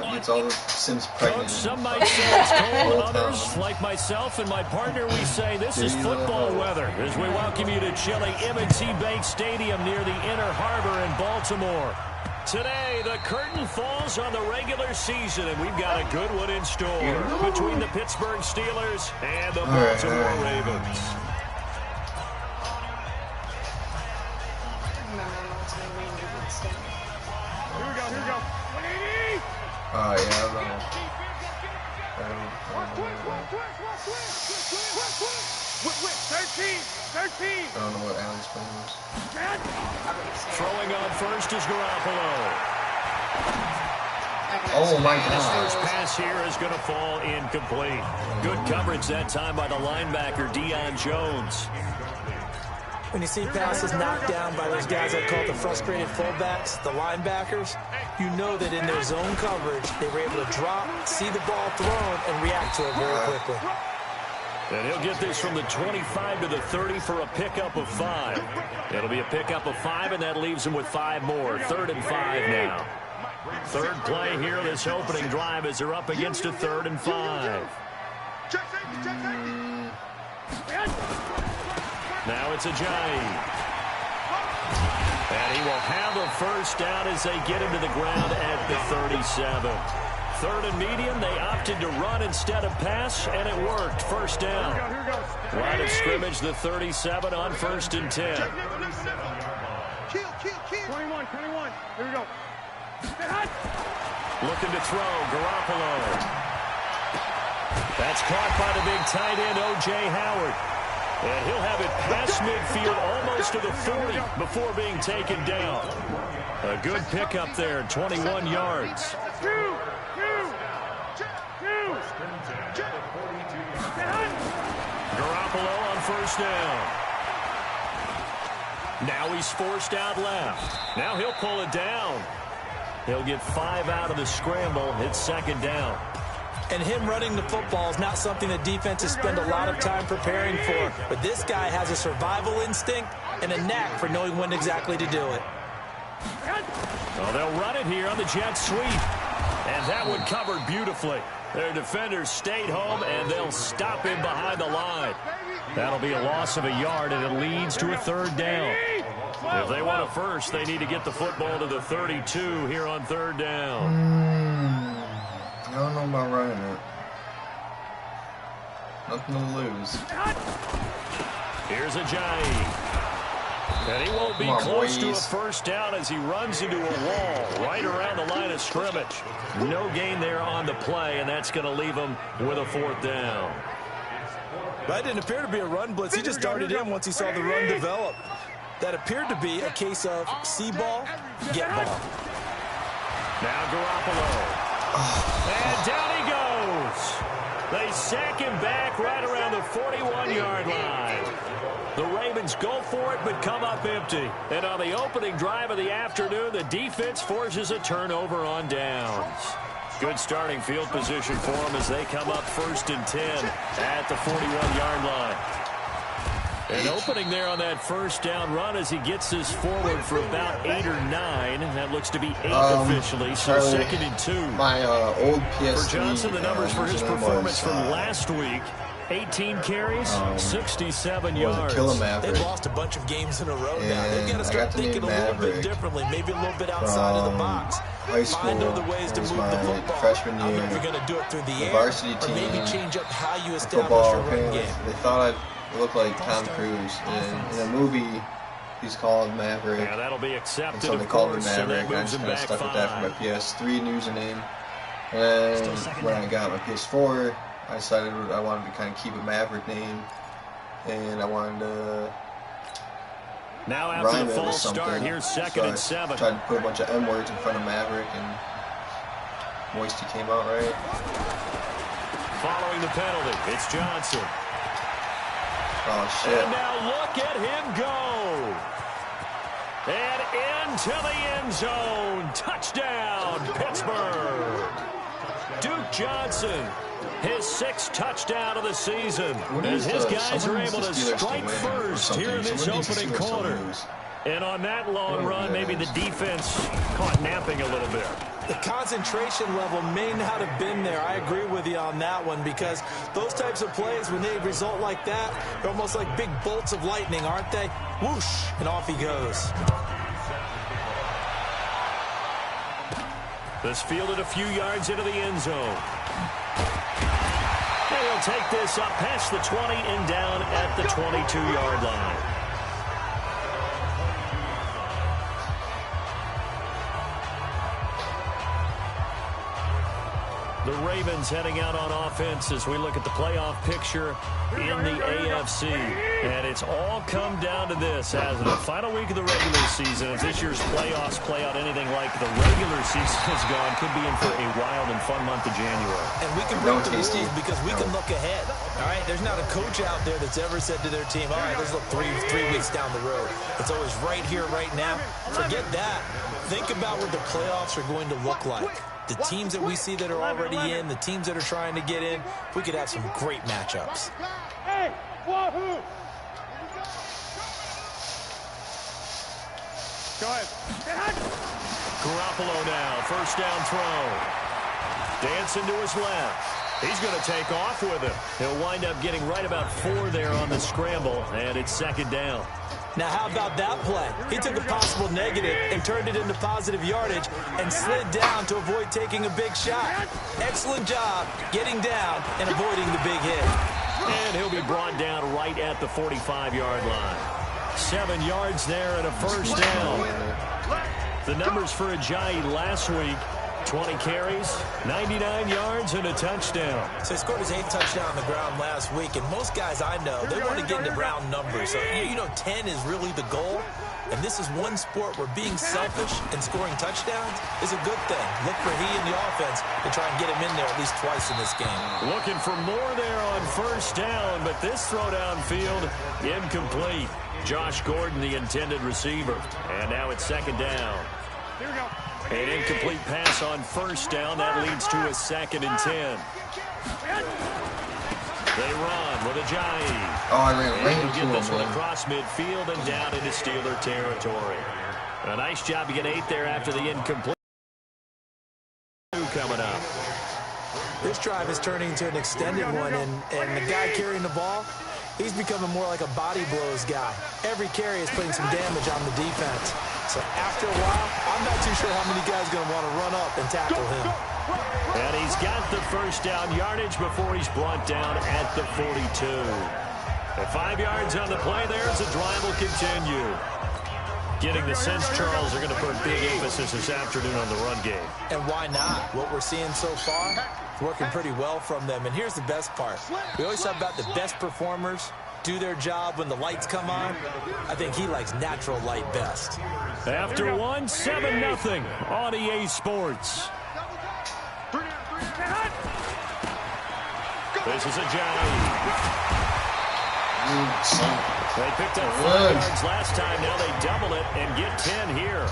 gets all the Sims pregnant. Some might say it's cold. Others, like myself and my partner, we say this is football weather as we welcome you to chilly M&T Bank Stadium near the Inner Harbor in Baltimore. Today, the curtain falls on the regular season, and we've got a good one in store between the Pittsburgh Steelers and the Baltimore Ravens. Here we go. 180! Oh, yeah, I don't know. Quick. 13! I don't know what Allen's plan was. Throwing on first is Garoppolo. Oh, my His God. first pass here is going to fall incomplete. Good coverage that time by the linebacker, Deion Jones. When you see passes knocked down by those guys I call the frustrated fullbacks, the linebackers, you know that in their zone coverage, they were able to drop, see the ball thrown, and react to it very quickly. And he'll get this from the 25 to the 30 for a pickup of 5. It'll be a pickup of 5, and that leaves him with 5 more. 3rd and 5 now. Third play here this opening drive as they're up against a 3rd and 5. Now it's Ajayi. And he will have a first down as they get him to the ground at the 37. 3rd and medium, they opted to run instead of pass, and it worked. First down. Line of scrimmage, the 37 on 1st and 10. Kill. 21. Here we go. Looking to throw, Garoppolo. That's caught by the big tight end, O.J. Howard. And he'll have it past midfield almost to the 40 before being taken down. A good pickup there, 21 yards. Garoppolo on first down. Now he's forced out left. Now he'll pull it down. He'll get 5 out of the scramble. It's 2nd down. And him running the football is not something that defenses spend a lot of time preparing for. But this guy has a survival instinct and a knack for knowing when exactly to do it. Well, they'll run it here on the jet sweep. And that one covered beautifully. Their defenders stayed home, and they'll him behind the line. That'll be a loss of a yard, and it leads to a 3rd down. If they want a first, they need to get the football to the 32 here on 3rd down. I don't know about running it. Nothing to lose. Here's Ajayi. And he won't be close to a first down as he runs into a wall right around the line of scrimmage. No gain there on the play, and that's going to leave him with a 4th down. That didn't appear to be a run blitz. He just darted in once he saw the run develop. That appeared to be a case of see ball, get ball. Now Garoppolo. And down he goes. They sack him back right around the 41-yard line. The Ravens go for it but come up empty. And on the opening drive of the afternoon, the defense forces a turnover on downs. Good starting field position for them as they come up 1st and 10 at the 41-yard line. An opening there on that first down run as he gets this forward for about 8 or 9. That looks to be 8 officially, so 2nd and 2. My old PS3. For Johnson, the numbers for his performance from last week. 18 carries, 67 yards. They've lost a bunch of games in a row now. They've got to start thinking a little bit differently, maybe a little bit outside of the box. High school, find other ways to move the football. Freshman year, I don't know if you're going to do it through the air, varsity team, or maybe change up how you establish your run game. They thought I looked like Tom Cruise. And in a movie, he's called Maverick. Yeah, that'll be accepted, so they called him Maverick. I just kind of stuck with that for my PS3 username. And when I got my PS4, I decided I wanted to kind of keep a Maverick name, and I wanted to now after rhyme the it with false something. start, here's 2nd and 7. Tried to put a bunch of M words in front of Maverick, and Moisty came out right. Following the penalty, it's Johnson. Oh shit! And now look at him go. And into the end zone. Touchdown, Pittsburgh. Duke Johnson, his 6th touchdown of the season. As his guys are able to strike first here in this opening quarter. And on that long run, maybe the defense caught napping a little bit. The concentration level may not have been there. I agree with you on that one, because those types of plays, when they result like that, they're almost like big bolts of lightning, aren't they? Whoosh, and off he goes. This fielded a few yards into the end zone. And he'll take this up past the 20 and down at the 22-yard line. The Ravens heading out on offense as we look at the playoff picture in the AFC. And it's all come down to this, as in the final week of the regular season, if this year's playoffs play out anything like the regular season has gone, could be in for a wild and fun month of January. And we can break the rules because we can look ahead. All right, there's not a coach out there that's ever said to their team, all right, let's look three weeks down the road. It's always right here, right now. Forget that. Think about what the playoffs are going to look like. The teams that we see that are already in, the teams that are trying to get in, we could have some great matchups. Hey, wahoo! Go ahead. Garoppolo now, first down throw. Dancing to his left. He's going to take off with it. He'll wind up getting right about 4 there on the scramble, and it's second down. Now, how about that play? He took a possible negative and turned it into positive yardage and slid down to avoid taking a big shot. Excellent job getting down and avoiding the big hit. And he'll be brought down right at the 45-yard line. 7 yards there and a first down. The numbers for Ajayi last week: 20 carries, 99 yards, and a touchdown. So he scored his 8th touchdown on the ground last week, and most guys I know, they want to get into round numbers. So, you know, 10 is really the goal, and this is one sport where being selfish and scoring touchdowns is a good thing. Look for he and the offense to try and get him in there at least twice in this game. Looking for more there on first down, but this throw downfield incomplete. Josh Gordon, the intended receiver, and now it's second down. Here we go. An incomplete pass on first down. That leads to a 2nd and 10. They run with Ajayi. Oh, I ran right He'll into get this him, one man. across midfield and down into Steeler territory. A nice job to get 8 there after the incomplete. Coming up. This drive is turning into an extended one, and the guy carrying the ball, he's becoming more like a body blows guy. Every carry is putting some damage on the defense. So after a while, I'm not too sure how many guys are going to want to run up and tackle him. And he's got the first down yardage before he's brought down at the 42. At 5 yards on the play there as the drive will continue. Getting the sense Charles are going to put big emphasis this afternoon on the run game. And why not? What we're seeing so far, it's working pretty well from them. And here's the best part. We always talk about the best performers do their job when the lights come on. I think he likes natural light best. After one, 7-0 on EA Sports. This is Ajayi. They picked up 5 yards last time. Now they double it and get 10 here.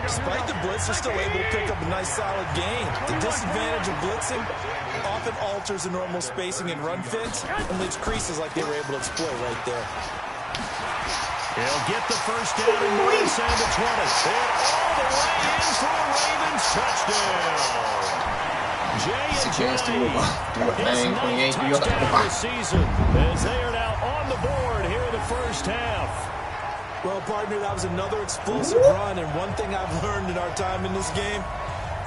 Despite the blitz, they're still able to pick up a nice, solid gain. The disadvantage of blitzing often alters the normal spacing and run fits and leaves creases like they were able to exploit right there. He'll get the first down and more inside the 20. And all the way in for a Ravens touchdown. Ajayi, his 9th touchdown of the season, as they are now on the board here in the first half. Well, partner, that was another explosive run, and one thing I've learned in our time in this game,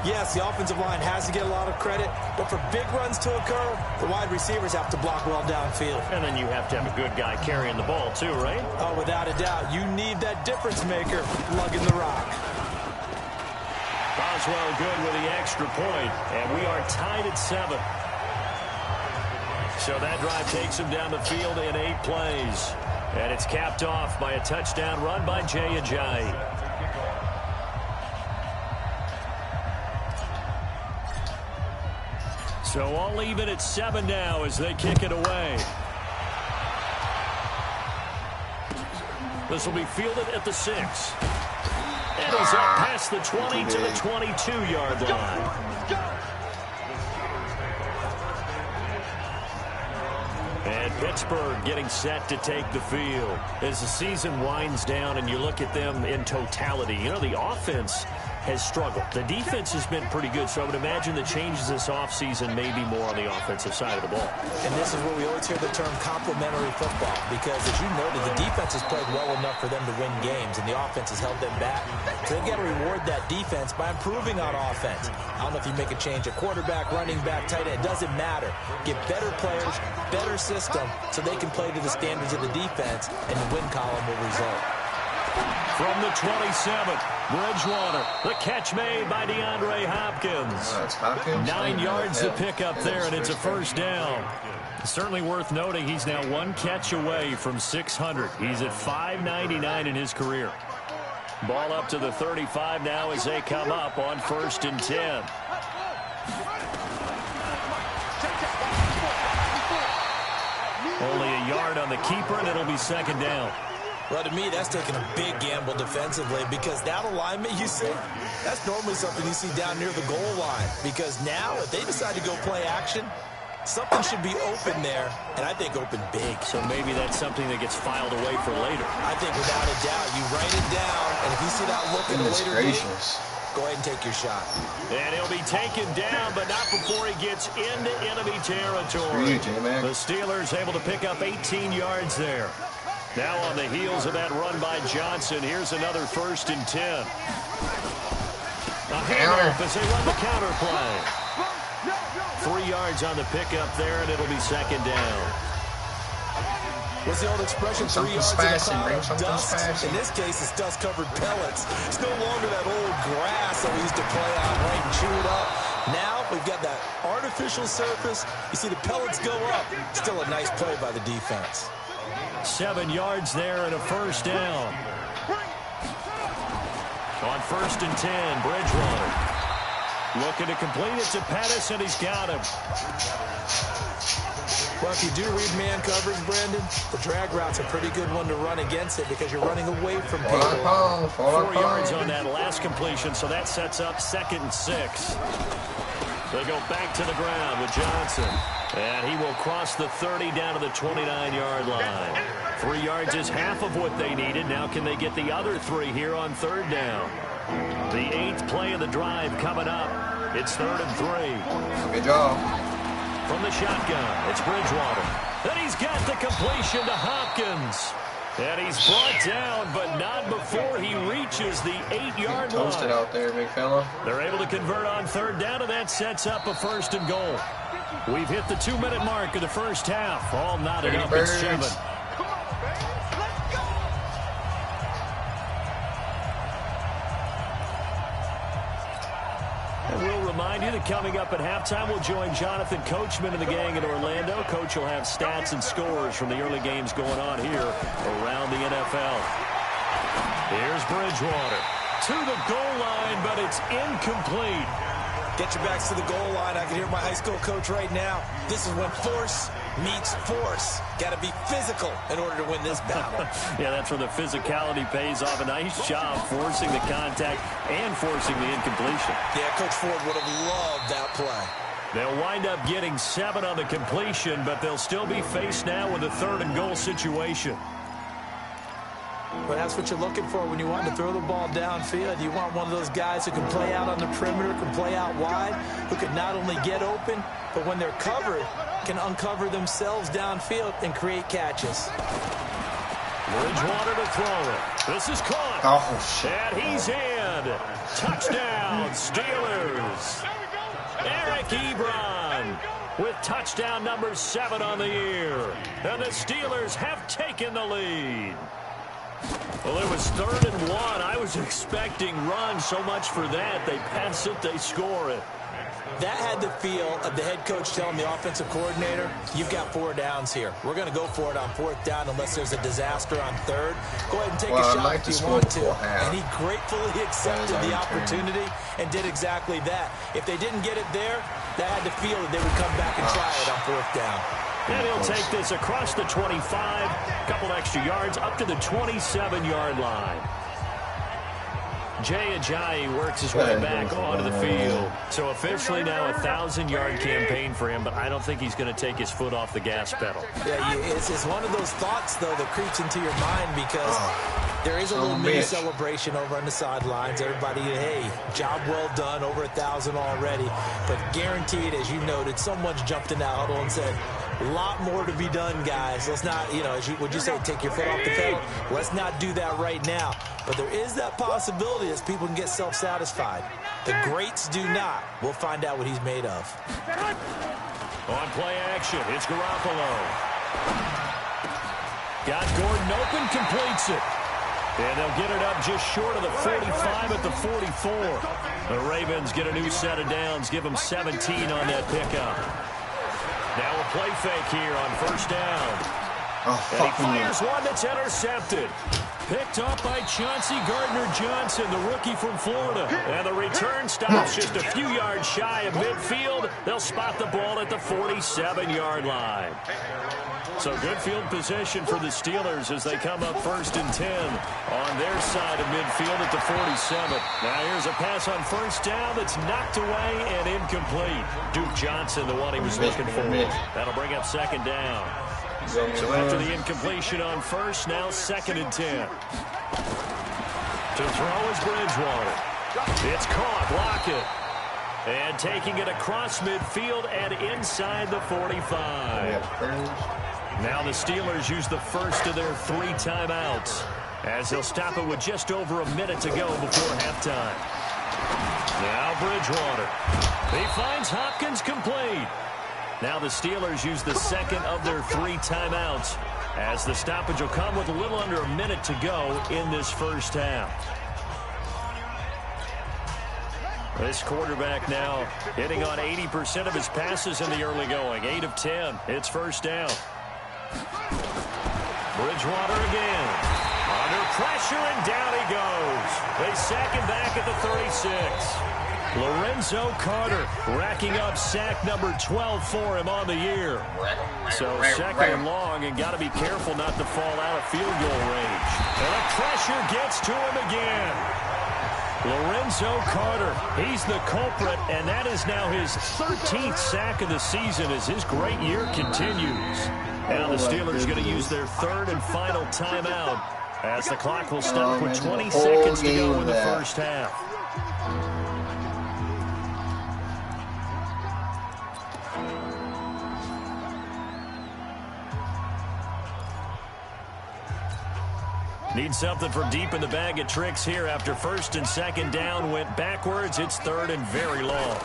yes, the offensive line has to get a lot of credit, but for big runs to occur, the wide receivers have to block well downfield. And then you have to have a good guy carrying the ball too, right? Oh, without a doubt. You need that difference maker lugging the rock. Boswell good with the extra point, and we are tied at 7. So that drive takes him down the field in 8 plays. And it's capped off by a touchdown run by Ajayi. So all even at 7 now as they kick it away. This will be fielded at the 6. And he's up past the 20 to the 22-yard line. And Pittsburgh getting set to take the field. As the season winds down and you look at them in totality, you know, the offense has struggled. The defense has been pretty good, so I would imagine the changes this offseason may be more on the offensive side of the ball. And this is where we always hear the term complementary football, because as you noted, the defense has played well enough for them to win games, and the offense has held them back. So they've got to reward that defense by improving on offense. I don't know if you make a change at quarterback, running back, tight end. It doesn't matter. Get better players, better system, so they can play to the standards of the defense, and the win column will result. From the 27, Bridgewater. The catch made by DeAndre Hopkins. That's Hopkins. 9 yards to pick up there, and it's a first down. Certainly worth noting he's now 1 catch away from 600. He's at 599 in his career. Ball up to the 35 now as they come up on 1st and 10. Only a yard on the keeper, and it'll be 2nd down. Well, to me, that's taking a big gamble defensively, because that alignment you see, that's normally something you see down near the goal line. Because now, if they decide to go play action, something should be open there, and I think open big. So maybe that's something that gets filed away for later. I think without a doubt, you write it down, and if you see that look in a later game, go ahead and take your shot. And he'll be taken down, but not before he gets into enemy territory. The Steelers able to pick up 18 yards there. Now on the heels of that run by Johnson, here's another 1st and 10. A handoff as they run the counter play. 3 yards on the pickup there, and it'll be 2nd down. What's the old expression? 3 yards in a cloud of dust. In this case, it's dust-covered pellets. It's no longer that old grass that we used to play on, right, and chew it up. Now we've got that artificial surface. You see the pellets go up. Still a nice play by the defense. 7 yards there and a 1st down. On 1st and 10, Bridgewater. Looking to complete it to Pettis, and he's got him. Well, if you do read man coverage, Brandon, the drag route's a pretty good one to run against it because you're running away from people. 4 yards on that last completion, so that sets up 2nd and 6. They go back to the ground with Johnson. And he will cross the 30 down to the 29-yard line. 3 yards is half of what they needed. Now can they get the other 3 here on 3rd down? The 8th play of the drive coming up. It's 3rd and 3. Good job. From the shotgun, it's Bridgewater. Then he's got the completion to Hopkins. And he's brought down, but not before he reaches the 8-yard line. Toasted out there, big fella. They're able to convert on 3rd down, and that sets up a 1st and goal. We've hit the 2-minute mark of the first half. All knotted up at 7. And we'll remind you that coming up at halftime, we'll join Jonathan Coachman and the gang in Orlando. Coach will have stats and scores from the early games going on here around the NFL. Here's Bridgewater to the goal line, but it's incomplete. Get your backs to the goal line. I can hear my high school coach right now. This is when force meets force. Got to be physical in order to win this battle. Yeah, that's where the physicality pays off. A nice job forcing the contact and forcing the incompletion. Yeah, Coach Ford would have loved that play. They'll wind up getting 7 on the completion, but they'll still be faced now with a 3rd and goal situation. But that's what you're looking for when you want to throw the ball downfield. You want one of those guys who can play out on the perimeter, can play out wide, who can not only get open, but when they're covered, can uncover themselves downfield and create catches. Bridgewater to throw it. This is caught. Oh, and he's in. Touchdown, Steelers. Eric Ebron with touchdown number 7 on the year. And the Steelers have taken the lead. Well, it was 3rd and 1. I was expecting run, so much for that. They pass it, they score it. That had the feel of the head coach telling the offensive coordinator, you've got 4 downs here. We're going to go for it on 4th down unless there's a disaster on 3rd. Go ahead and take a shot if you want to. And he gratefully accepted the opportunity and did exactly that. If they didn't get it there, that had the feel that they would come back and try it on 4th down. And he'll take this across the 25, a couple extra yards, up to the 27-yard line. Jay Ajayi works his way back onto the field. So officially now a 1,000-yard campaign for him, but I don't think he's going to take his foot off the gas pedal. Yeah, it's one of those thoughts, though, that creeps into your mind because There is a little mini celebration over on the sidelines. Everybody, hey, job well done, over 1,000 already. But guaranteed, as you noted, someone's jumped in that huddle and said, a lot more to be done, guys. Let's not, you know, would you say take your foot off the pedal? Let's not do that right now. But there is that possibility as people can get self-satisfied. The greats do not. We'll find out what he's made of. On play action, it's Garoppolo. Got Gordon open, completes it. And they'll get it up just short of the 45 at the 44. The Ravens get a new set of downs, give them 17 on that pickup. Now a play fake here on first down. And he fires one that's intercepted. Picked up by Chauncey Gardner-Johnson, the rookie from Florida. And the return stops just a few yards shy of midfield. They'll spot the ball at the 47-yard line. So good field position for the Steelers as they come up 1st and 10 on their side of midfield at the 47. Now here's a pass on first down that's knocked away and incomplete. Duke Johnson, the one he was looking for. That'll bring up 2nd down. So after the incompletion on first, now 2nd and 10. To throw is Bridgewater. It's caught, Lockett. And taking it across midfield and inside the 45. Now the Steelers use the first of their 3 timeouts as they'll stop it with just over a minute to go before halftime. Now Bridgewater. He finds Hopkins complete. Now the Steelers use the second of their 3 timeouts as the stoppage will come with a little under a minute to go in this first half. This quarterback now hitting on 80% of his passes in the early going. 8 of 10. It's first down. Bridgewater again. Under pressure, and down he goes. They sack him back at the 36. Lorenzo Carter racking up sack number 12 for him on the year. So 2nd and long, and got to be careful not to fall out of field goal range. And the pressure gets to him again. Lorenzo Carter, he's the culprit, and that is now his 13th sack of the season as his great year continues. Now the Steelers going to use their 3rd and final timeout as the clock will stop with 20 seconds to go in the first half. Need something from deep in the bag of tricks here after 1st and 2nd down went backwards. It's 3rd and very long.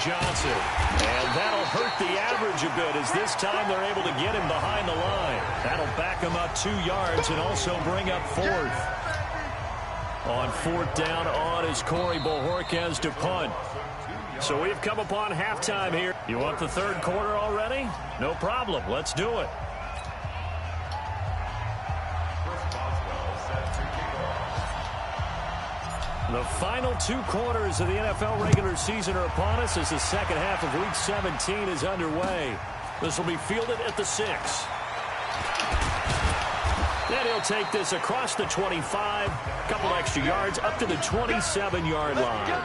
Johnson. And that'll hurt the average a bit as this time they're able to get him behind the line. That'll back him up 2 yards and also bring up 4th. On 4th down on is Corey Bojorquez to punt. So we've come upon halftime here. You want the 3rd quarter already? No problem. Let's do it. The final 2 quarters of the NFL regular season are upon us as the second half of Week 17 is underway. This will be fielded at the 6. Then he'll take this across the 25, a couple extra yards up to the 27-yard line.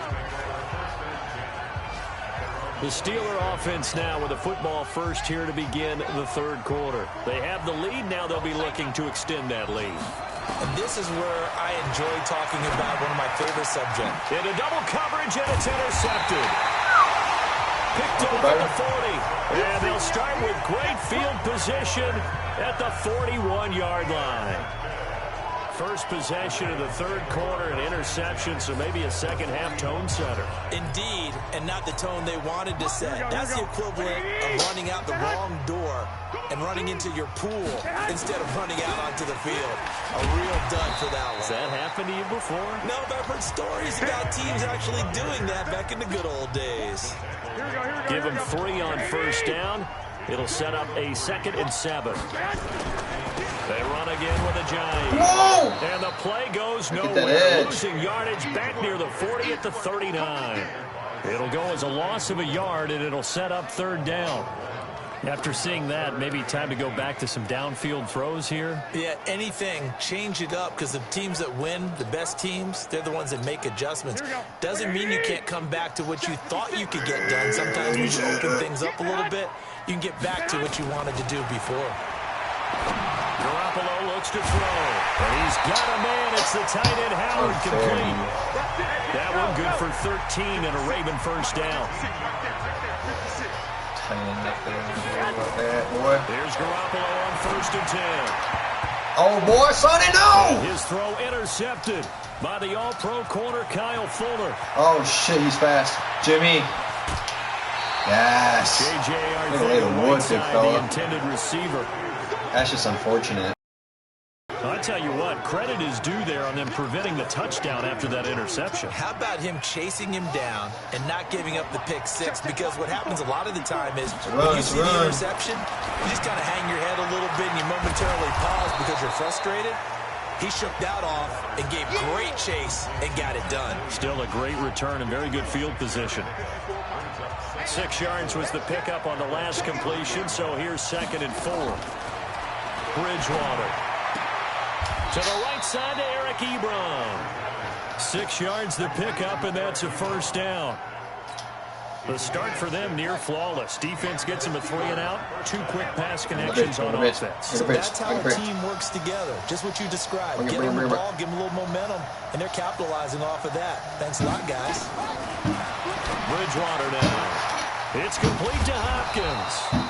The Steeler offense now with the football first here to begin the 3rd quarter. They have the lead. Now they'll be looking to extend that lead. And this is where I enjoy talking about one of my favorite subjects. Into double coverage, and it's intercepted. Picked off at the 40. And they'll start with great field position at the 41-yard line. First possession of the 3rd quarter, an interception, so maybe a second-half tone setter. Indeed, and not the tone they wanted to set. That's the equivalent of running out the wrong door and running into your pool instead of running out onto the field. A real dud for that one. Has that happened to you before? No, but I've heard stories about teams actually doing that back in the good old days. Give them 3 on first down. It'll set up a 2nd and 7. They run again with a Giant. Whoa! And the play goes nowhere. Losing yardage back near the 40 at the 39. It'll go as a loss of a yard, and it'll set up 3rd down. After seeing that, maybe time to go back to some downfield throws here. Yeah, anything. Change it up, because the teams that win, the best teams, they're the ones that make adjustments. Doesn't mean you can't come back to what you thought you could get done. Sometimes when you open things up a little bit, you can get back to what you wanted to do before. Garoppolo looks to throw. And he's got a man. It's the tight end, Howard, complete. That one good for 13 and a Raven first down. There's Garoppolo on 1st and 10. Oh, boy, Sonny, no! And his throw intercepted by the all-pro corner, Kyle Fuller. Oh, shit, he's fast. Jimmy. Yes. J.J. the intended receiver. That's just unfortunate. I tell you what, credit is due there on them preventing the touchdown after that interception. How about him chasing him down and not giving up the pick six? Because what happens a lot of the time is when you see the interception, you just kind of hang your head a little bit and you momentarily pause because you're frustrated. He shook that off and gave great chase and got it done. Still a great return and very good field position. 6 yards was the pickup on the last completion, so here's 2nd and 4. Bridgewater. To the right side to Eric Ebron. 6 yards the pickup, and that's a first down. The start for them near flawless. Defense gets them a 3 and out. 2 quick pass connections on offense. So that's how a team works together. Just what you described. Get them the ball, give them a little momentum, and they're capitalizing off of that. Thanks a lot, guys. Bridgewater now. It's complete to Hopkins.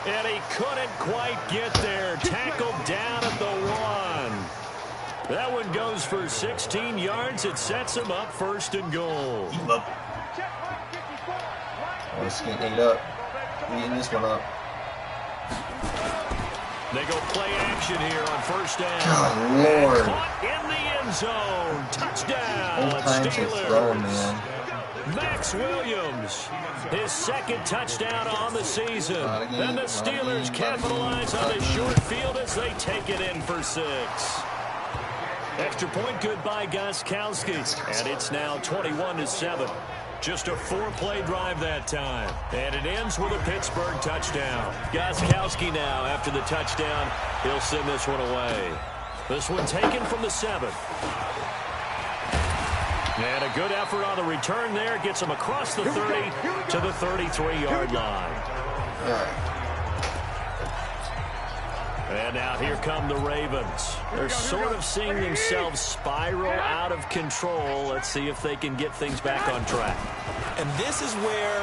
And he couldn't quite get there. Tackled down at the 1. That one goes for 16 yards. It sets him up 1st and goal. Oh, it's getting ate up. Eating this one up. They go play action here on 1st down. God, Lord. Caught in the end zone. Touchdown. Both times Steelers. they throw, man. Max Williams, his 2nd touchdown on the season. And the Steelers capitalize on this short field as they take it in for 6. Extra point good by Gostkowski. And it's now 21-7. Just a 4-play drive that time. And it ends with a Pittsburgh touchdown. Gostkowski now, after the touchdown, he'll send this one away. This one taken from the 7. And a good effort on the return there. Gets him across the 30 to the 33-yard line. And now here come the Ravens. They're sort of seeing themselves spiral out of control. Let's see if they can get things back on track. And this is where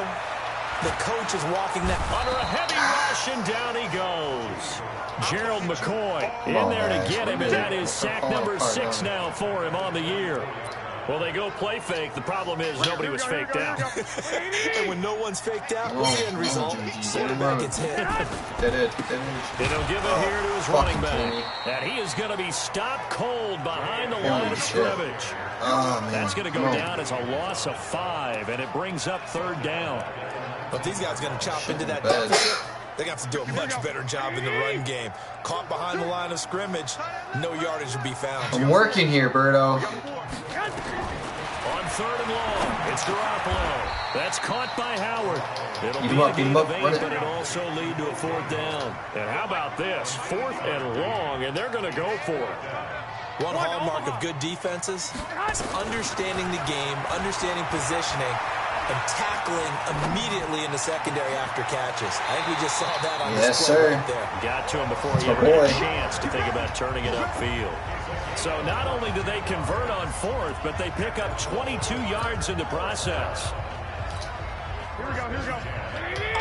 the coach is walking that. Under a heavy rush, and down he goes. Gerald McCoy in there to get him, and that is sack number 6 now for him on the year. Well, they go play fake. The problem is nobody was faked out. And when no one's faked out, what's the end result? Quarterback gets hit. And he'll give it here to his running back. And he is going to be stopped cold behind the line of scrimmage. That's going to go down as a loss of 5, and it brings up 3rd down. But these guys are going to chop into that deficit. They got to do a much better job in the run game. Caught behind the line of scrimmage, no yardage will be found. I'm working here, Berto. On 3rd and long, it's Garoppolo. That's caught by Howard. It'll be a gain of 8, but it'll also lead to a 4th down. And how about this? 4th and long, and they're going to go for it. One hallmark of good defenses is understanding the game, understanding positioning, and tackling immediately in the secondary after catches. I think we just saw that on the score right there. Got to him before he ever had a chance to think about turning it upfield. So not only do they convert on 4th, but they pick up 22 yards in the process. Here we go.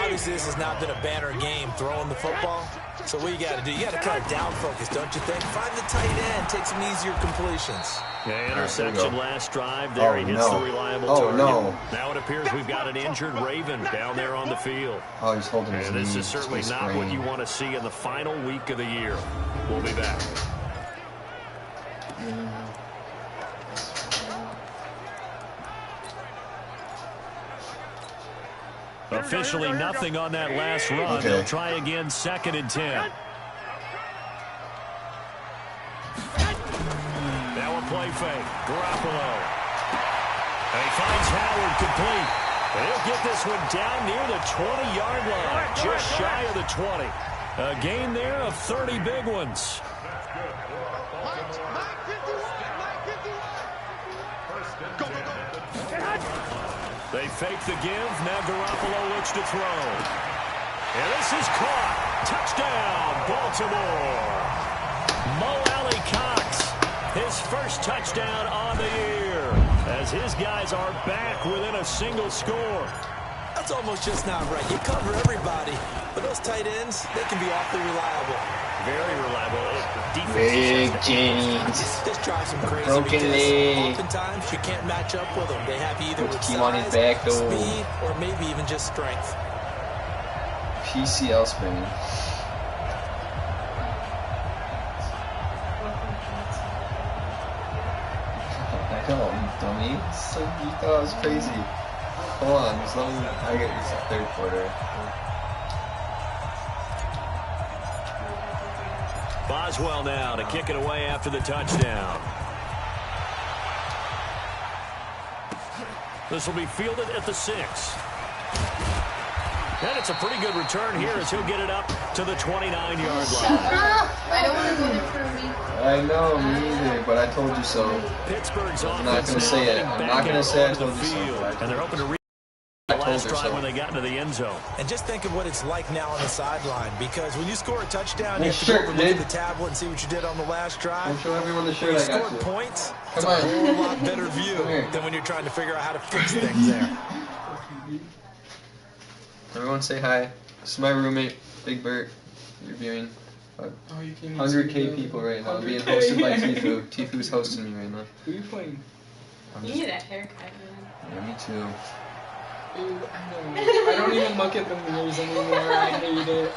Obviously, this has not been a banner game throwing the football. So what you got to do, you got to kind of down focus, don't you think? Find the tight end, take some easier completions. Yeah, interception last drive there. He hits the reliable target. Now it appears we've got an injured Raven down there on the field. Oh, he's holding his knees. And this is certainly not what you want to see in the final week of the year. We'll be back. Officially nothing on that last run. Okay. They'll try again, 2nd and 10. Now a play fake. Garoppolo. And he finds Howard complete. And he'll get this one down near the 20-yard line, just shy of the 20. A gain there of 30 big ones. They fake the give. Now Garoppolo looks to throw. And this is caught. Touchdown, Baltimore. Charlie Cox, his first touchdown on the year, as his guys are back within a single score. That's almost just not right. You cover everybody, but those tight ends, they can be awfully reliable. Very reliable. Big James. This drives them crazy Broken because leg. oftentimes you can't match up with them. They have either with Keep on his size, back, though. speed, or maybe even just strength. PCL spring. I know, you dummy. So you thought it was crazy. Hold on, just let me. I get this third quarter. Boswell now to kick it away after the touchdown. This will be fielded at the 6. And it's a pretty good return here as he'll get it up to the 29-yard line. I don't want to go there for a week. I know, me either, but I told you so. Pittsburgh's I'm not going to say it. I'm not going to say I told you so. And they're hoping to reach the last drive when they got into the end zone. And just think of what it's like now on the sideline, because when you score a touchdown, you have to shirt, go over look at the tablet and see what you did on the last drive. I'll show everyone the When shirt you I got scored you. points, Come it's a on. whole lot better view Come here. than when you're trying to figure out how to fix things there. Everyone say hi. This is my roommate, Big Bert, reviewing. 100K people right now. Being hosted by Tifu. Tifu's hosting me right now. Who are you playing? You need a haircut, man. Yeah, me too. Ew, I don't even look at the mirrors anymore. I hate it.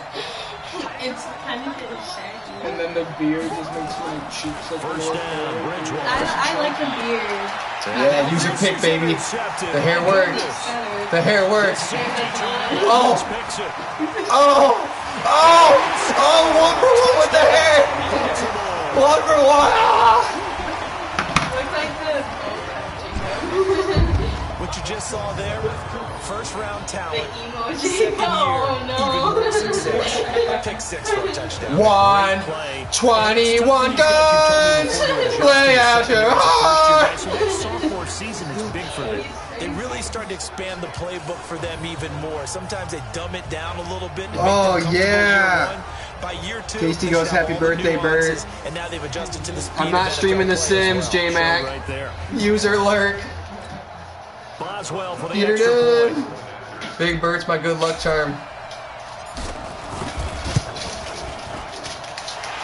It's kind of getting shaggy. And then the beard just makes my cheeks look First down, Bridgewater. I like the beard. Yeah, use your pick, baby. The hair works. The hair works. Oh! Oh! Oh! Oh! 1 for 1 with the hair! 1 for 1! Ah! Looks like this. What you just saw there, first-round The talent, emoji. second year, Oh, even no. more success. Pick 6 for a touchdown. 121 guns! Lay out your heart! Sophomore season is big for them. They really started to expand the playbook for them even more. Sometimes they dumb it down a little bit to make Oh, them comfortable yeah. year 1. By year 2, Tasty they goes, should have happy all the birthday, Bert. nuances, and now they've adjusted to the speed I'm not of streaming NFL The play as Sims, well. J-Mac. Right there. User lurk. Boswell for the Peter extra good. point. Big Bert's my good luck charm.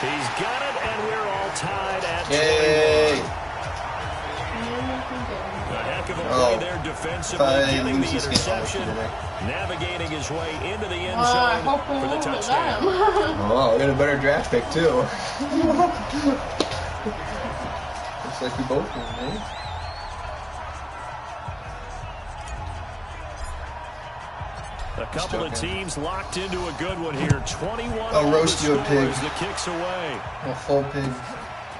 He's got it, and we're all tied at 21. Yay! A heck of a play Oh. there defensively, If I getting lose the this game, I'll interception, shoot it. navigating his way into the end I zone hope for the I touchdown. Oh, I got a better draft pick too. Looks like we both win, man. A couple of teams locked into a good one here. 21 I'll roast you a pig. The kicks away. A full pig.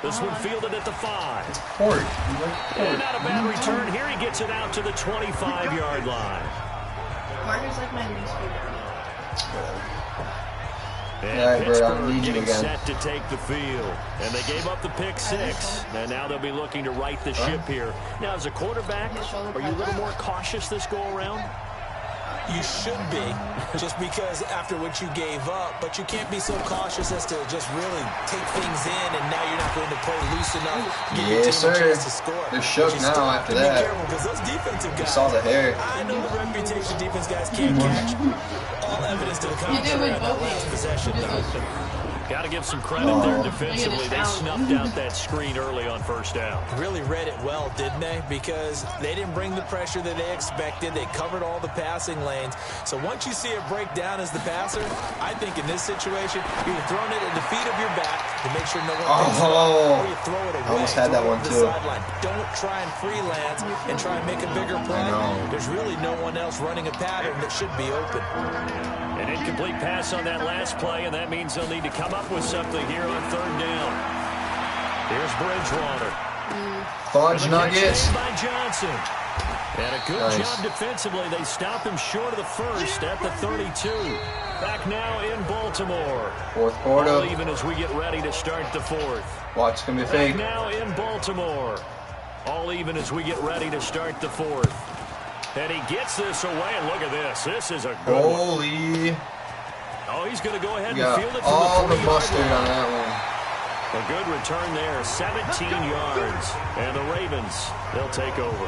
This one fielded at the 5. It's pork. You like And pork. not a bad return here. He gets it out to the 25-yard line. Marty's like my least favorite. And All right, Bert, I'm Pittsburgh gonna need you getting again. set to take the field. And they gave up the pick 6. And now they'll be looking to right the ship here. Now, as a quarterback, are you a little more cautious this go-around? You should be, just because after what you gave up, but you can't be so cautious as to just really take things in, and now you're not going to play loose enough to give your Yes, team a sir. chance to score. They're shook But you now still have after to that. Be careful, because those defensive You guys, saw the hair. I know the reputation defense guys can't catch. All evidence to the You did contrary with on that both last hands. possession, though. Got to give some credit there defensively. They snuffed out that screen early on first down. Really read it well, didn't they? Because they didn't bring the pressure that they expected. They covered all the passing lanes. So once you see it break down as the passer, I think in this situation, you're throwing it at the feet of your back to make sure no one picks it up, or you throw it away. I almost had that throw it one, to the too. sideline. Don't try and freelance and try and make a bigger play. know. There's really no one else running a pattern that should be open. An incomplete pass on that last play, and that means they'll need to come up with something here on third down. Here's Bridgewater. Fudge Nuggets. By Johnson. And a good Nice. job defensively. They stop him short of the first at the 32. Back now in Baltimore. Fourth All quarter. even as we get ready to start the fourth. Watch, it's gonna be Back fake. now in Baltimore. All even as we get ready to start the fourth. And he gets this away, and look at this. This is a good one. Holy. Oh, he's going to go ahead We and got field it from all the the 3-yard mustard line. on that one. A good return there, 17 yards. And the Ravens, they'll take over.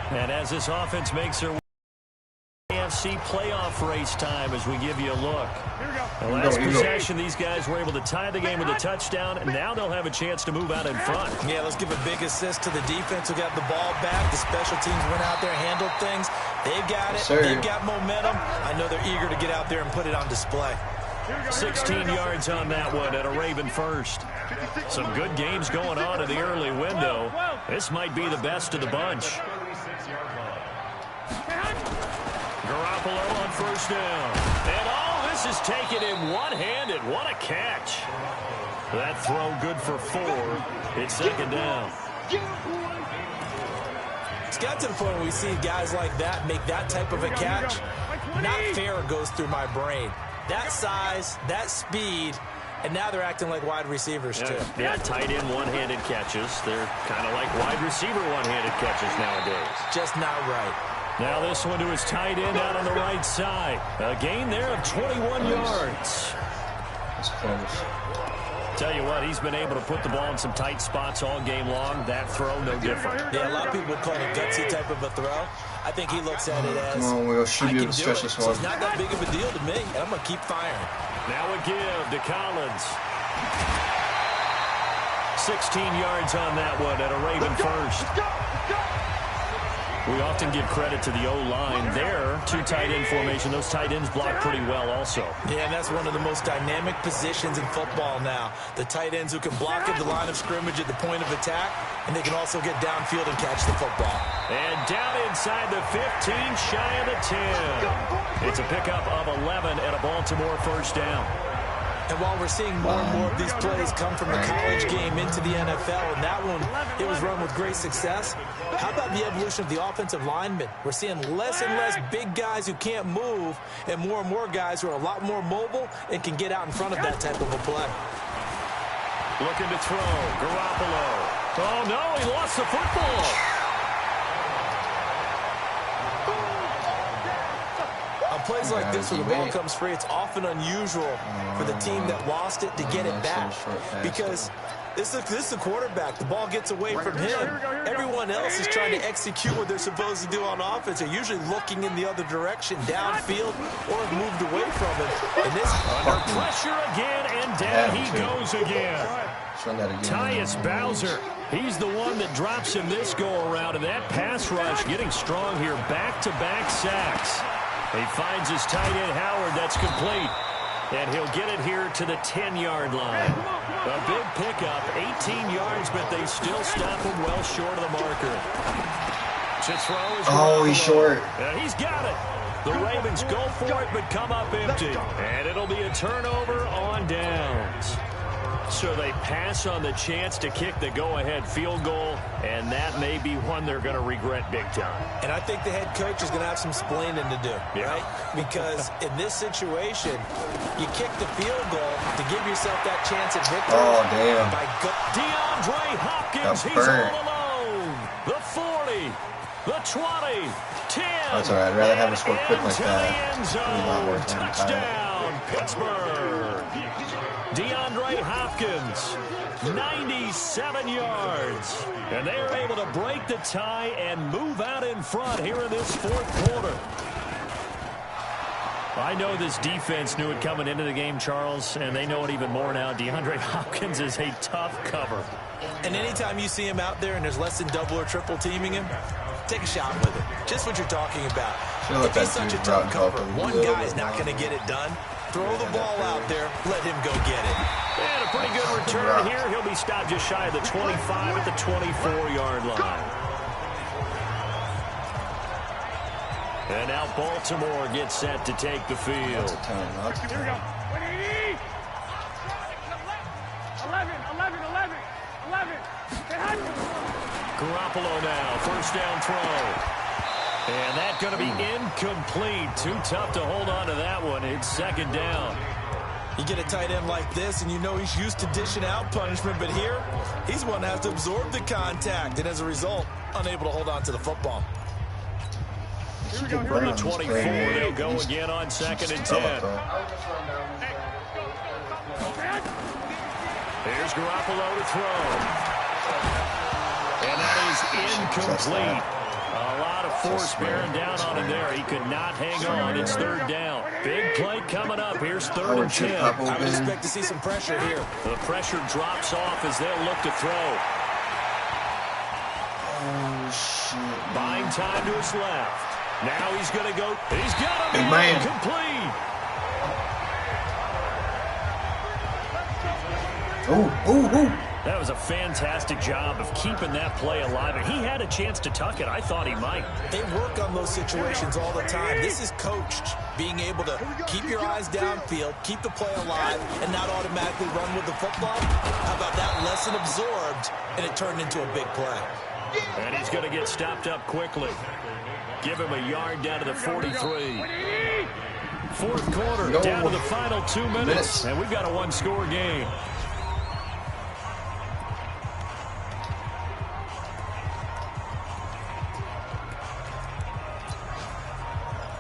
And as this offense makes their way to AFC playoff race time as we give you a look. The last possession, these guys were able to tie the game with a touchdown, and now they'll have a chance to move out in front. Yeah, let's give a big assist to the defense who got the ball back. The special teams went out there, handled things. They've got it. They've got momentum. I know they're eager to get out there and put it on display. 16 yards on that one and a Raven first. Some good games going on in the early window. This might be the best of the bunch. Garoppolo on first down. And all this is taken in one-handed. What a catch. That throw good for 4. It's second down. It's got to the point where we see guys like that make that type of a catch. Not fair goes through my brain. That size, that speed, and now they're acting like wide receivers, too. Yeah, tight end one-handed catches. They're kind of like wide receiver one-handed catches nowadays. Just not right. Now this one to his tight end out on the right side. A gain there of 21 yards. That's close. Tell you what, he's been able to put the ball in some tight spots all game long. That throw, no different. Yeah, a lot of people call it a gutsy type of a throw. I think he looks at it as, come on, Will. Should be able to stretch this one. So it's not that big of a deal to me, and I'm going to keep firing. Now a give to Collins. 16 yards on that one at a Raven first. We often give credit to the O-line there. 2 tight end formation. Those tight ends block pretty well also. Yeah, and that's one of the most dynamic positions in football now. The tight ends who can block at the line of scrimmage at the point of attack, and they can also get downfield and catch the football. And down inside the 15, shy of the 10. It's a pickup of 11 and a Baltimore first down. And while we're seeing more and more of these plays come from the college game into the NFL, and that one, it was run with great success, how about the evolution of the offensive linemen? We're seeing less and less big guys who can't move, and more guys who are a lot more mobile and can get out in front of that type of a play. Looking to throw, Garoppolo. Oh, no, he lost the football. Plays like this where the ball comes free, it's often unusual for the team that lost it to get it back, because this is the quarterback. The ball gets away from him. Everyone else is trying to execute what they're supposed to do on offense. They're usually looking in the other direction, downfield, or have moved away from it. And this under pressure again, and down he goes again. Tyus Bowser, he's the one that drops him this go-around, and that pass rush getting strong here. Back-to-back sacks. He finds his tight end, Howard. That's complete. And he'll get it here to the 10-yard line. A big pickup, 18 yards, but they still stop him well short of the marker. He's short. And he's got it. The Ravens go for it, but come up empty. And it'll be a turnover on downs. So they pass on the chance to kick the go-ahead field goal, and that may be one they're going to regret big time. And I think the head coach is going to have some splaining to do, right? Because in this situation, you kick the field goal to give yourself that chance at victory. Oh, damn. DeAndre Hopkins, he's all alone. The 40, the 20, 10. That's all right. I'd rather have a score quick like that. Touchdown, Pittsburgh. DeAndre Hopkins, 97 yards. And they are able to break the tie and move out in front here in this fourth quarter. I know this defense knew it coming into the game, Charles, and they know it even more now. DeAndre Hopkins is a tough cover. And anytime you see him out there and there's less than double or triple teaming him, take a shot with it. Just what you're talking about. If he's such a tough cover, one guy's not going to get it done. Throw the ball out there. Let him go get it. And a pretty good return here. He'll be stopped just shy of the 25 at the 24-yard line. And now Baltimore gets set to take the field. Here we go. 11. Garoppolo now, first down throw. And that's going to be incomplete. Too tough to hold on to that one. It's second down. You get a tight end like this, and you know he's used to dishing out punishment, but here, he's one that has to absorb the contact, and as a result, unable to hold on to the football. From the 24, they'll go again on second and 10. Here's Garoppolo to throw. And that is incomplete. A lot of force bearing down on him there. He could not hang on. It's third down. Big play coming up. Here's third and 10. I would expect to see some pressure here. The pressure drops off as they'll look to throw. Oh, shit. Buying time to his left. Now he's going to go. He's got him. Big man. Complete. Oh. That was a fantastic job of keeping that play alive. And he had a chance to tuck it. I thought he might. They work on those situations all the time. This is coached. Being able to keep your eyes downfield, keep the play alive, and not automatically run with the football. How about that lesson absorbed, and it turned into a big play. And he's going to get stopped up quickly. Give him a yard down to the 43. Fourth quarter, down to the final 2 minutes. And we've got a one-score game.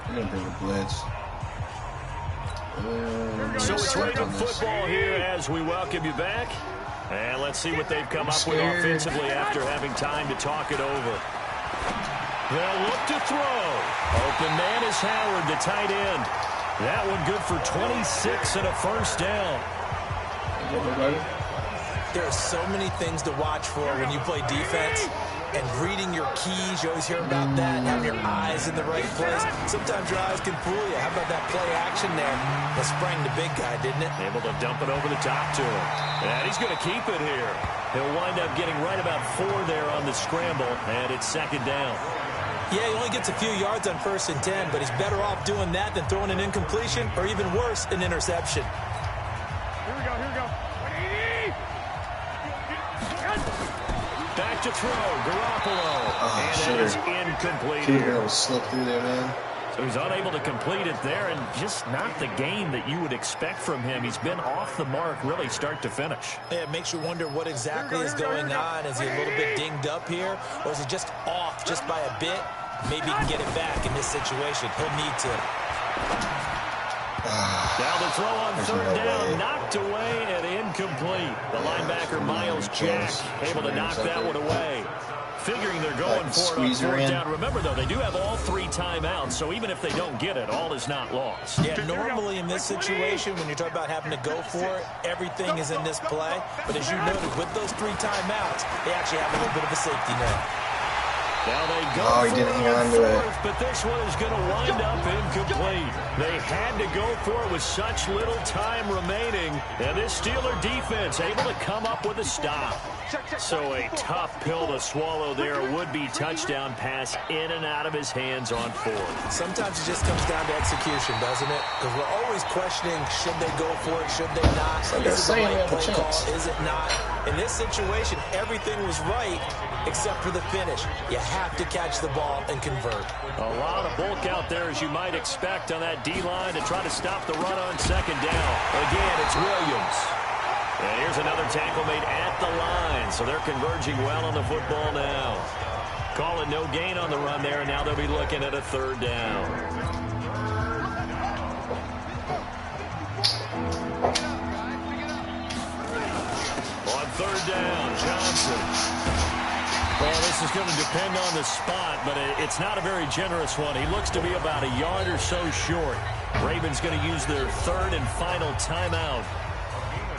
I'm going to bring a blitz. So it's Raven football here as we welcome you back. And let's see what they've come up with offensively after having time to talk it over. They'll look to throw. Open man is Howard, the tight end. That one good for 26 and a first down. There are so many things to watch for when you play defense. And reading your keys, you always hear about that, having your eyes in the right place. Sometimes your eyes can fool you. How about that play action there? That sprang the big guy, didn't it? Able to dump it over the top to him. And he's going to keep it here. He'll wind up getting right about 4 there on the scramble, and it's second down. Yeah, he only gets a few yards on 1st and 10, but he's better off doing that than throwing an incompletion, or even worse, an interception. Here we go. Back to throw, Garoppolo. And sure. it is incomplete. Peter will slip through there, man. So he's unable to complete it there, and just not the game that you would expect from him. He's been off the mark really start to finish. Yeah, it makes you wonder what exactly is going on. Is he a little bit dinged up here, or is he just off just by a bit? Maybe he can get it back in this situation. He'll need to. Now the throw on third down, knocked away and incomplete. The linebacker, Miles Jack, able to knock that one away. Figuring they're going for it on fourth down. Remember, though, they do have all 3 timeouts, so even if they don't get it, all is not lost. Yeah, normally in this situation, when you're talking about having to go for it, everything is in this play. But as you noted, with those 3 timeouts, they actually have a little bit of a safety net. Now they go he didn't hang on to it. But this one is going to wind up incomplete. They had to go for it with such little time remaining. And this Steeler defense able to come up with a stop. So a tough pill to swallow there. Would-be touchdown pass in and out of his hands on 4th. Sometimes it just comes down to execution, doesn't it? Because we're always questioning, should they go for it, should they not? Is it the right play call, is it not? In this situation, everything was right except for the finish. You have to catch the ball and convert. A lot of bulk out there, as you might expect, on that D-line to try to stop the run on second down. Again, it's Williams. And here's another tackle made at the line, so they're converging well on the football now. Calling no gain on the run there, and now they'll be looking at a third down. On third down, Johnson. Well, this is going to depend on the spot, but it's not a very generous one. He looks to be about a yard or so short. Ravens going to use their 3rd and final timeout,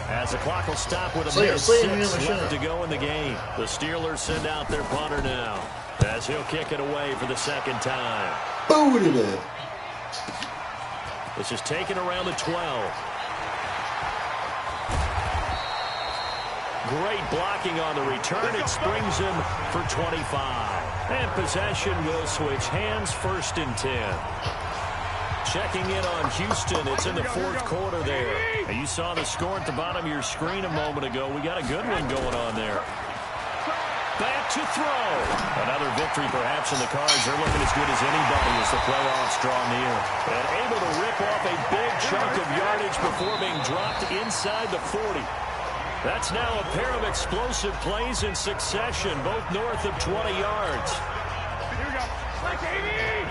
as the clock will stop with a minute 6 left to go in the game. The Steelers send out their punter now, as he'll kick it away for the 2nd time. Booted it. This is taken around the 12. Great blocking on the return. It springs him for 25. And possession will switch hands, 1st and 10. Checking in on Houston. It's in the 4th quarter there. And you saw the score at the bottom of your screen a moment ago. We got a good one going on there. Back to throw. Another victory perhaps in the cards. They're looking as good as anybody as the playoffs draw near. And able to rip off a big chunk of yardage before being dropped inside the 40. That's now a pair of explosive plays in succession, both north of 20 yards. Here we go. Like 80.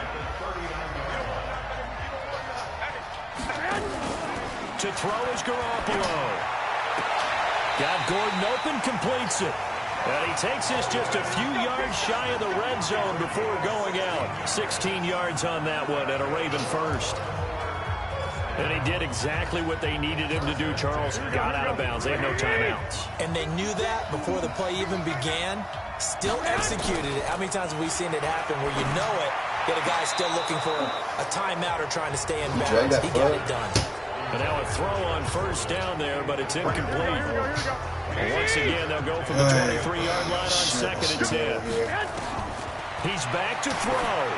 To throw is Garoppolo. Got Gordon open, completes it. And he takes this just a few yards shy of the red zone before going out. 16 yards on that one and a Raven first. And he did exactly what they needed him to do, Charles. Got out of bounds. They have no timeouts. And they knew that before the play even began. Still executed it. How many times have we seen it happen where you know it, yet a guy still looking for a timeout or trying to stay in bounds? He got it done. And now a throw on first down there, but it's incomplete. And once again, they'll go from the 23-yard line on 2nd and 10. He's back to throw.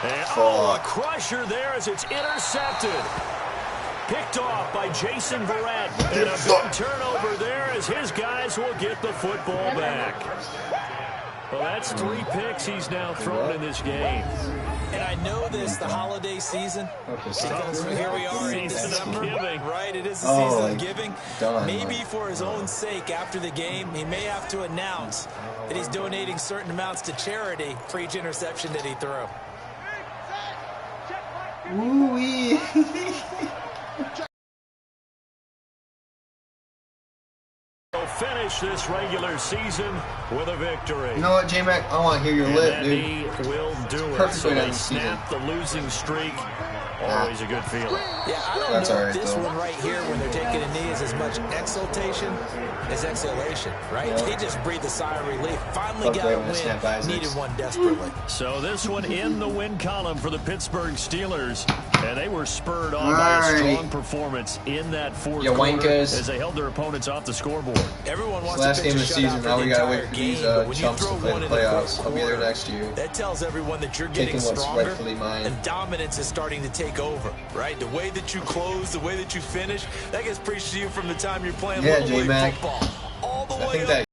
And a crusher there as it's intercepted. Picked off by Jason Verrett. And a big turnover there as his guys will get the football back. Well, that's 3 picks he's now thrown in this game. And I know this, the holiday season, because here we are in December, right? It is the season of giving. Maybe for his own sake, after the game, he may have to announce that he's donating certain amounts to charity for each interception that he threw. Woo-wee. They'll finish this regular season with a victory. You know what, J-Mac? I want to hear your lip, dude. He will do it. Perfect So way to they end the season. snap the losing streak. Always a good feeling. Yeah, I don't That's know all if right, this though. one right here, when they're taking a knee, is as much exultation as exhalation, right? Yeah. They just breathed a sigh of relief. Finally Fuck got that a when they snap win. Isaacs. Needed one desperately. So this one in the win column for the Pittsburgh Steelers. And they were spurred on by a strong performance in that fourth quarter wankers. as they held their opponents off the scoreboard. Everyone wants Last to game pitch of a the shutout season. for Now the we gotta wait entire for game, these but when you chumps to throw play one the in the playoffs. fourth I'll be there quarter, next year. that tells everyone that you're getting Taking what's stronger rightfully mine. and dominance is starting to take over, right? The way that you close, the way that you finish, that gets preached to you from the time you're playing Little League J-Mac. football all the I way think up. that